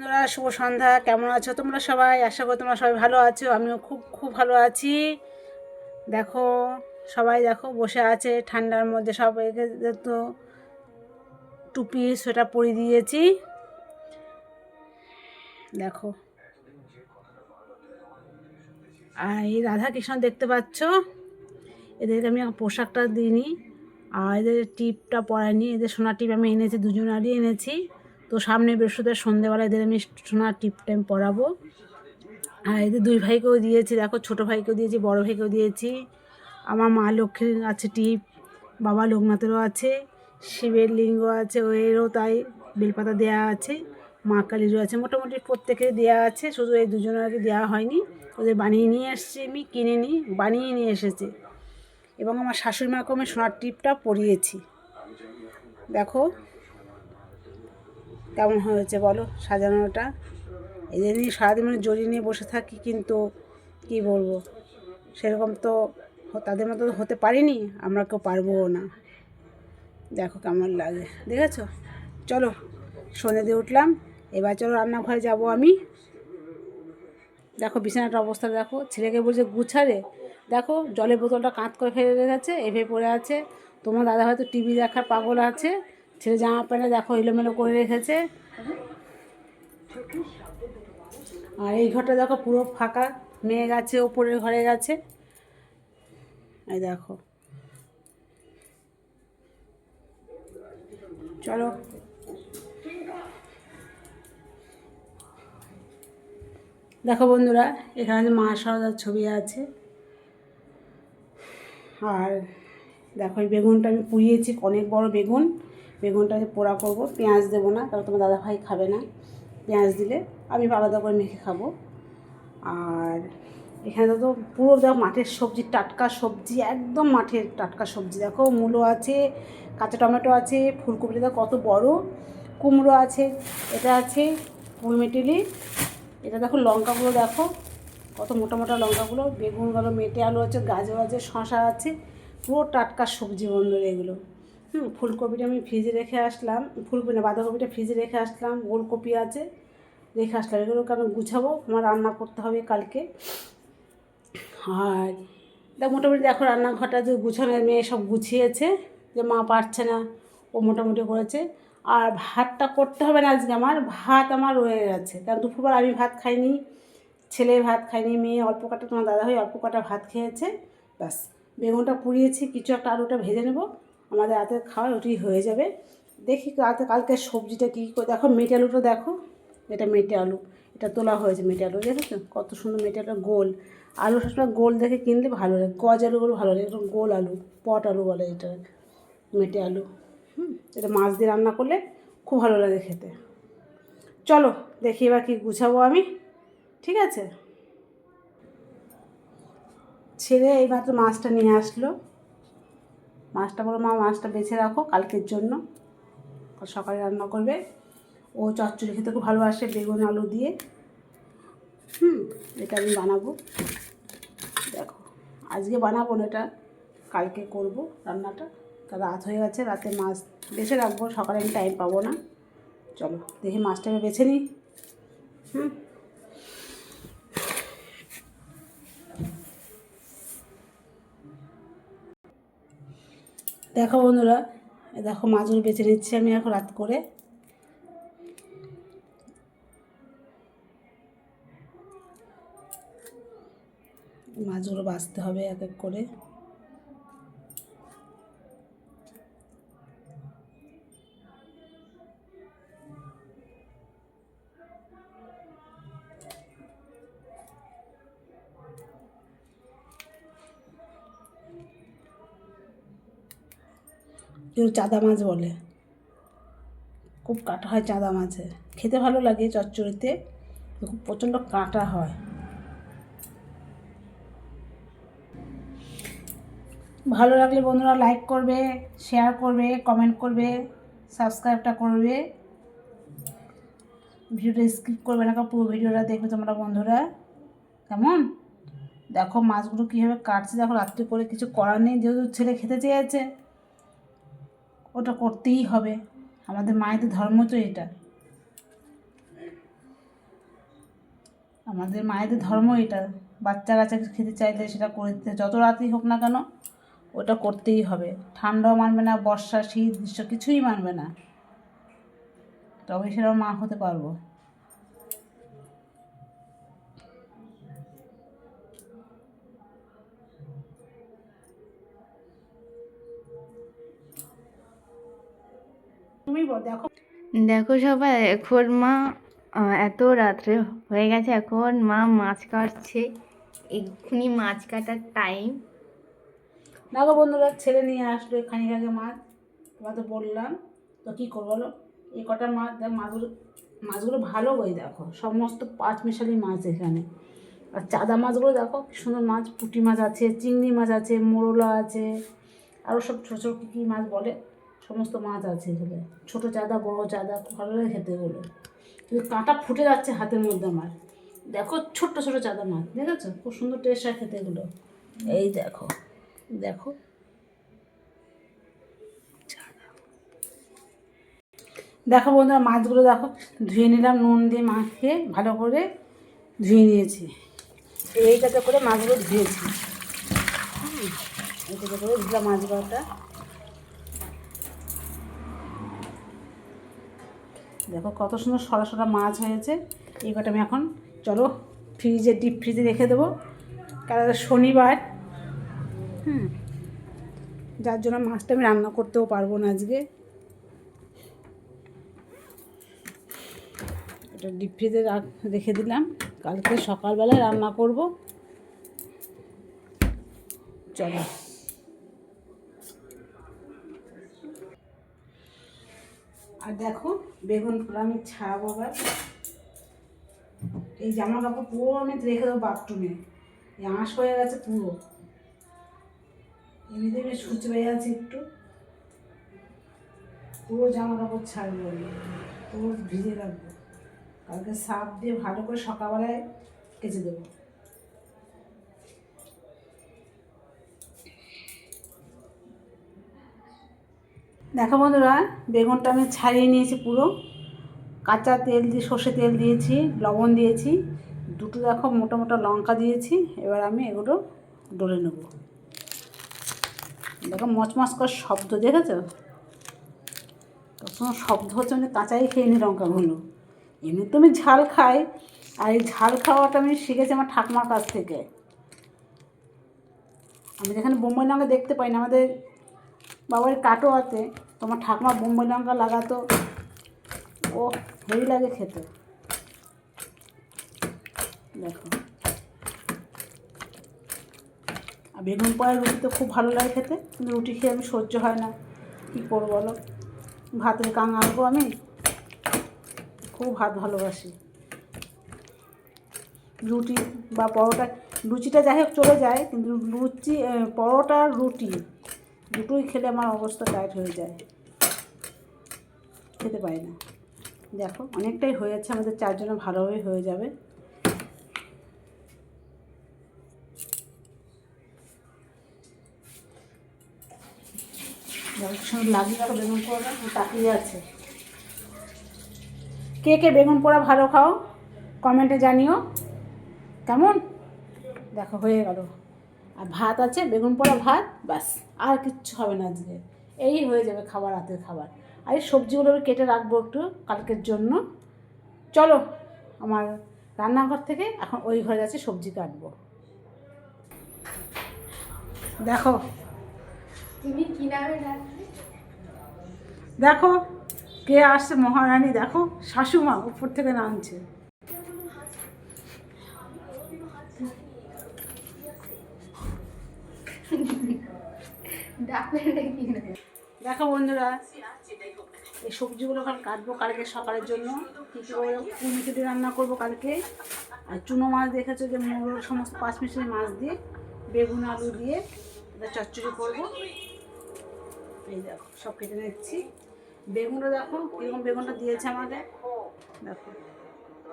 বন্ধুরা, শুভ সন্ধ্যা। কেমন আছো তোমরা সবাই? আশা করি তোমরা সবাই ভালো আছো। আমিও খুব খুব ভালো আছি। দেখো, সবাই দেখো বসে আছে ঠান্ডার মধ্যে। সবাইকে তো টুপি সোয়েটার পরিয়ে দিয়েছি। দেখো, আর এই রাধা কৃষ্ণ দেখতে পাচ্ছ, এদেরকে আমি পোশাকটা দিইনি আর এদের টিপটা পরাইনি। এদের সোনার টিপ আমি এনেছি, দুজনারই এনেছি। তো সামনে বৃহস্পতিবার সন্ধ্যেবেলা এদের আমি সোনার টিপটা আমি পরাবো। আর এদের দুই ভাইকেও দিয়েছি, দেখো ছোটো ভাইকেও দিয়েছি, বড় ভাইকেও দিয়েছি। আমার মা লক্ষ্মীর আছে টিপ, বাবা লোকনাথেরও আছে, শিবের লিঙ্গ আছে, ওয়েরও তাই বেলপাতা দেওয়া আছে, মা কালীরও আছে। মোটামুটি প্রত্যেকের দেওয়া আছে, শুধু এই দুজনের আগে দেওয়া হয়নি। ওদের বানিয়ে নিয়ে এসেছি, আমি কিনে নিই, বানিয়ে নিয়ে এসেছি। এবং আমার শাশুড়ি মাকে আমি সোনার টিপটা পরিয়েছি। দেখো কেমন হয়েছে বলো সাজানোটা। এদের নিয়ে সারাদিন মানে জড়িয়ে নিয়ে বসে থাকি, কিন্তু কি বলবো, সেরকম তো তাদের মতো হতে পারিনি, আমরা কেউ পারবও না। দেখো কেমন লাগে, দেখেছো? চলো, সন্ধে দিয়ে উঠলাম, এবার চলো রান্নাঘরে যাব আমি। দেখো বিছানাটার অবস্থা দেখো, ছেলেকে বলছে গুছারে, দেখো জলের বোতলটা কাঁধ করে ফেলে রেখেছে, এভাবে পড়ে আছে। তোমার দাদা হয়তো টিভি দেখার পাগল আছে, ছেলে জামা প্যান্টে দেখো এলোমেলো করে রেখেছে। আর এই ঘরটা দেখো পুরো ফাঁকা, মেয়ে গেছে ওপরের ঘরে গেছে। এই দেখো, চলো। দেখো বন্ধুরা, এখানে মা শারদার ছবি আছে। আর দেখো এই বেগুনটা আমি পুড়িয়েছি, অনেক বড় বেগুন। বেগুনটা আমি পোড়া করবো, পেঁয়াজ দেবো না, কারণ তোমার দাদাভাই খাবে না। পেঁয়াজ দিলে আমি আলাদা করে মেখে খাবো। আর এখানে তো পুরো দেখো মাঠের সবজি, টাটকা সবজি, একদম মাঠের টাটকা সবজি। দেখো মূলো আছে, কাঁচা টমেটো আছে, ফুলকপিটা দেখো কত বড়, কুমড়ো আছে, এটা আছে কুলমেটিলি, এটা দেখো লঙ্কাগুলো দেখো কত মোটা মোটা লঙ্কাগুলো, বেগুনগুলো, মেটে আলু আছে, গাজর আছে, শশা আছে, পুরো টাটকা সবজি বন্ধুরা এগুলো। ফুলকপিটা আমি ফ্রিজে রেখে আসলাম, ফুলকপি না বাঁধাকপিটা ফ্রিজে রেখে আসলাম, ওলকপি আছে রেখে আসলাম। এগুলো কারণ গুছাবো, আমার রান্না করতে হবে কালকে। আর দেখ মোটামুটি দেখো রান্নাঘরটা যে গুছানো, মেয়ে সব গুছিয়েছে, যে মা পারছে না, ও মোটামুটি করেছে। আর ভাতটা করতে হবে না আজকে, আমার ভাত আমার রয়ে গেছে, কারণ দুপুরবেলা আমি ভাত খাইনি, ছেলে ভাত খায়নি, মেয়ে অল্প কাটা, তোমার দাদাভাই অল্প কাটা ভাত খেয়েছে। ব্যাস, বেগুনটা পুড়িয়েছি, কিছু একটা আলুটা ভেজে নেব, আমাদের রাতে খাওয়া ওটি হয়ে যাবে। দেখি রাতে কালকে সবজিটা কী করে। দেখো মেটে আলুটা দেখো, এটা মেটে আলু, এটা তোলা হয়েছে মেটে আলু, দেখেছো কত সুন্দর মেটে আলু, গোল আলু। সবসময় গোল দেখে কিনলে ভালো লাগে, গজ আলুগুলো ভালো লাগে, এরকম গোল আলু, পট আলু বলে এটা, মেটে আলু। এটা মাছ দিয়ে রান্না করলে খুব ভালো লাগে খেতে। চলো দেখি এবার কি গুছাবো আমি, ঠিক আছে? ছেলে এইমাত্র মাছটা নিয়ে আসলো, মাছটা বলো মা মাছটা বেছে রাখো কালকের জন্য, সকালে রান্না করবে। ও চচ্চড়ি খেতে খুব ভালোবাসে, বেগুন আলু দিয়ে। এটা আমি বানাবো, দেখো আজকে বানাবো না, এটা কালকে করব রান্নাটা। তা রাত হয়ে গেছে, রাতে মাছ বেছে রাখবো, সকালে আমি টাইম পাবো না। চলো দেখি মাছটা আমি বেছে নিই। দেখো বন্ধুরা, দেখো মাছগুলো বেছে নিচ্ছি আমি এখন রাত করে। মাছগুলো বাছতে হবে এক এক করে। কেউ চাদা মাছ বলে, খুব কাটা হয় চাদা মাছে, খেতে ভালো লাগে চচ্চড়িতে, খুব প্রচণ্ড কাঁটা হয়। ভালো লাগলে বন্ধুরা লাইক করবে, শেয়ার করবে, কমেন্ট করবে, সাবস্ক্রাইবটা করবে, ভিডিওটা স্কিপ করবে না, পুরো ভিডিওটা দেখবে তোমরা বন্ধুরা। কেমন দেখো মাছগুলো কীভাবে কাটছে, দেখো রাত্রে করে কিছু করার নেই, যেহেতু ছেলে খেতে চেয়েছে ওটা করতেই হবে, আমাদের মায়েদের ধর্ম তো এটা। আমাদের মায়েদের ধর্ম এটা, বাচ্চা কাচ্চাকে খেতে চাইলে সেটা করে দিতে, যত রাতই হোক না কেন ওটা করতেই হবে। ঠান্ডাও মানবে না, বর্ষা শীত গ্রীষ্ম কিছুই মানবে না, তবে সেরকম মা হতে পারবো। তুমি বল। দেখো দেখো সবাই, এখন মা এত রাত্রে হয়ে গেছে, এখন মা মাছ কাটছে, এক্ষুনি মাছ কাটার টাইম। দেখো বন্ধুরা, ছেলে নিয়ে আসলো খানিক আগে মাছ, তোমার তো বললাম। তো কী করবো বলো, এই কটা মাছ, দেখ মাছগুলো ভালো, ওই দেখো সমস্ত পাঁচমিশালি মাছ এখানে। আর চাদা মাছগুলো দেখো কী সুন্দর মাছ, পুঁটি মাছ আছে, চিংড়ি মাছ আছে, মোরলা আছে, আরও সব ছোটো ছোটো কী কী মাছ বলে, সমস্ত মাছ আছে এগুলো। ছোটো চাদা, বড়ো চাদা, খুব ভালো লাগে খেতে এগুলো, কিন্তু কাঁটা ফুটে যাচ্ছে হাতের মধ্যে আমার। দেখো ছোট্ট ছোটো চাদা মাছ, দেখেছো খুব সুন্দর টেস্ট হয় খেতে এগুলো। এই দেখো, দেখো দেখো বন্ধুরা, মাছগুলো দেখো ধুয়ে নিলাম, নুন দিয়ে মাখিয়ে ভালো করে ধুয়ে নিয়েছি। এইটাতে করে মাছগুলো ধুয়েছি, এইটাতে করে দিলাম মাছগুলোটা। দেখো কত সুন্দর সরা সরা মাছ হয়েছে। এই কটা আমি এখন চলো ফ্রিজে, ডিপ ফ্রিজে রেখে দেবো, কারণ শনিবার, যার জন্য মাছটা আমি রান্না করতেও পারবো না আজকে। এটা ডিপ ফ্রিজে রেখে দিলাম, কালকে সকালবেলায় রান্না করব। চলো, আর দেখো বেগুন পুরো আমি ছাড়াবো আবার। এই জামা কাপড় পুরো আমি রেখে দেবো বাথরুমে, এই আঁশ হয়ে গেছে পুরো, এমনিতে আমি সূর্য পেয়ে আছি একটু, পুরো জামা কাপড় ছাড়বো আমি, পুরো ভিজে রাখবো, কালকে সার্ফ দিয়ে ভালো করে সকালবেলায় কেচে দেবো। দেখো বন্ধুরা, বেগুনটা আমি ছাড়িয়ে নিয়েছি পুরো, কাঁচা তেল দিয়ে, সর্ষে তেল দিয়েছি, লবণ দিয়েছি, দুটো দেখো মোটা মোটা লঙ্কা দিয়েছি। এবার আমি এগুলো ডলে নেব। দেখো মচমচ করে শব্দ, দেখেছো কখনো শব্দ হচ্ছে, মানে কাঁচাই খেয়ে নি লঙ্কাগুলো। এমনি তো আমি ঝাল খাই, আর এই ঝাল খাওয়াটা আমি শিখেছি আমার ঠাকুমার কাছ থেকে। আমি যেখানে বোম্বাই লঙ্কা দেখতে পাই না, আমাদের বাবার কাটোয়াতে তোমার ঠাকুমা বোম্বাই লঙ্কা লাগাতো, ও হেভি লাগে খেতে। দেখো, আর বেগুন পোড়া রুটি তো খুব ভালো লাগে খেতে, কিন্তু রুটি খেয়ে আমি সহ্য হয় না, কী করবো বলো, ভাতের কাঙালবো আমি, খুব ভাত ভালোবাসি। রুটি বা পরোটা, লুচিটা যাই হোক চলে যায়, কিন্তু লুচি, পরোটা আর রুটি দুটোই খেলে আমার অবস্থা টাইট হয়ে যায়, খেতে পারি না। দেখো অনেকটাই হয়ে যাচ্ছে, আমাদের চারজনে ভালোভাবেই হয়ে যাবে। লাগিয়ে রাখো বেগুন পোড়াটা, তাকিয়ে আছে। কে কে বেগুন পোড়া ভালো খাও কমেন্টে জানিও কেমন। দেখো হয়ে গেল, আর ভাত আছে, বেগুন পোড়া ভাত, ব্যাস আর কিচ্ছু হবে না আজকে, এই হয়ে যাবে খাবার, রাতের খাবার। আর এই সবজিগুলো আমি কেটে রাখবো একটু কালকের জন্য। চলো আমার রান্নাঘর থেকে এখন ওই ঘরে যাচ্ছে সবজি কাটবো। দেখো তুমি কি নামে ডাকলে? দেখো কে আসছে, মহারানী, দেখো শাশুমা উপর থেকে নামছে। দেখো বন্ধুরা, এই সবজিগুলো এখন কাটবো কালকে সকালের জন্য, কী কী করে কুমিচুটি রান্না করবো কালকে। আর চুনো মাছ দেখেছো যে মোড় সমস্ত পাঁচমিশালি মাছ দিয়ে বেগুন আলু দিয়ে এটা চচ্চড়ি করবো। এই দেখো সব কেটে নিচ্ছি, বেগুনটা দেখো কীরকম বেগুনটা দিয়েছে আমাদের, দেখো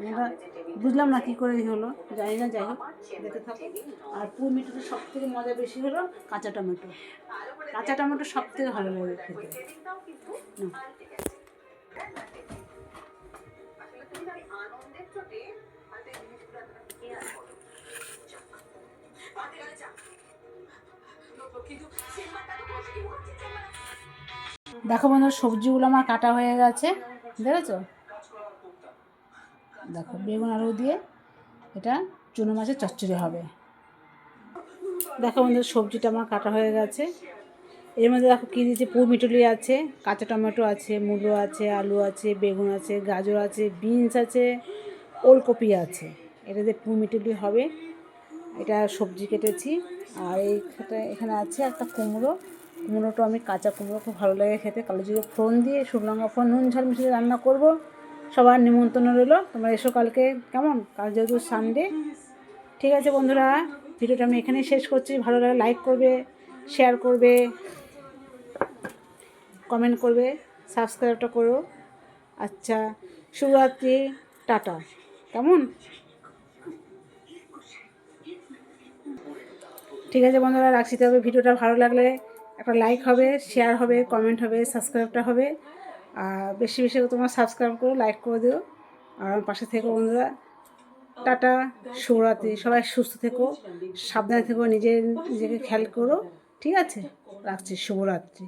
বেগুনটা বুঝলাম না কী করে হলো, জানি না, যাই হোক দেখে থাকো। আর পুর মিঠুটা সব থেকে মজা বেশি হলো কাঁচা টমেটো, কাঁচা টমেটো সব থেকে ভালো লাগে খেতে। দেখো বন্ধুরা, সবজিগুলো আমার কাটা হয়ে গেছে, দেখেছো? দেখো বেগুন আলু দিয়ে এটা চুনো মাছের চচ্চড়ি হবে। দেখো বন্ধুরা, সবজিটা আমার কাটা হয়ে গেছে। এর মধ্যে দেখো কী দিয়েছে, পুঁইমিটুলি আছে, কাঁচা টমেটো আছে, মূলো আছে, আলু আছে, বেগুন আছে, গাজর আছে, বিনস আছে, ওলকপি আছে। এটা দিয়ে পুঁইমিটুলি হবে। এটা সবজি কেটেছি। আর এখানে আছে একটা কুমড়োটা আমি কাঁচা কুমড়ো খুব ভালো লাগে খেতে, কালো জিরে ফোড়ন দিয়ে শুকনো লঙ্কা ফোড়ন নুন ঝাল মিশিয়ে রান্না করব। সবার নিমন্ত্রণ রইলো, তোমরা এসো কালকে, কেমন? কাল যেহেতু সানডে। ঠিক আছে বন্ধুরা, ভিডিওটা আমি এখানেই শেষ করছি। ভালো লাগে লাইক করবে, শেয়ার করবে, কমেন্ট করবে, সাবস্ক্রাইবটা করো। আচ্ছা, শুভরাত্রি, টাটা, কেমন? ঠিক আছে বন্ধুরা, রাখছি। তবে ভিডিওটা ভালো লাগলে একটা লাইক হবে, শেয়ার হবে, কমেন্ট হবে, সাবস্ক্রাইবটা হবে। আর বেশি বেশি তোমরা সাবস্ক্রাইব করো, লাইক করে দিও। আর আমার পাশে থেকো বন্ধুরা। টাটা, শুভরাত্রি। সবাই সুস্থ থেকো, সাবধানে থেকো, নিজেকে খেয়াল করো। ঠিক আছে, রাখছি। শুভরাত্রি।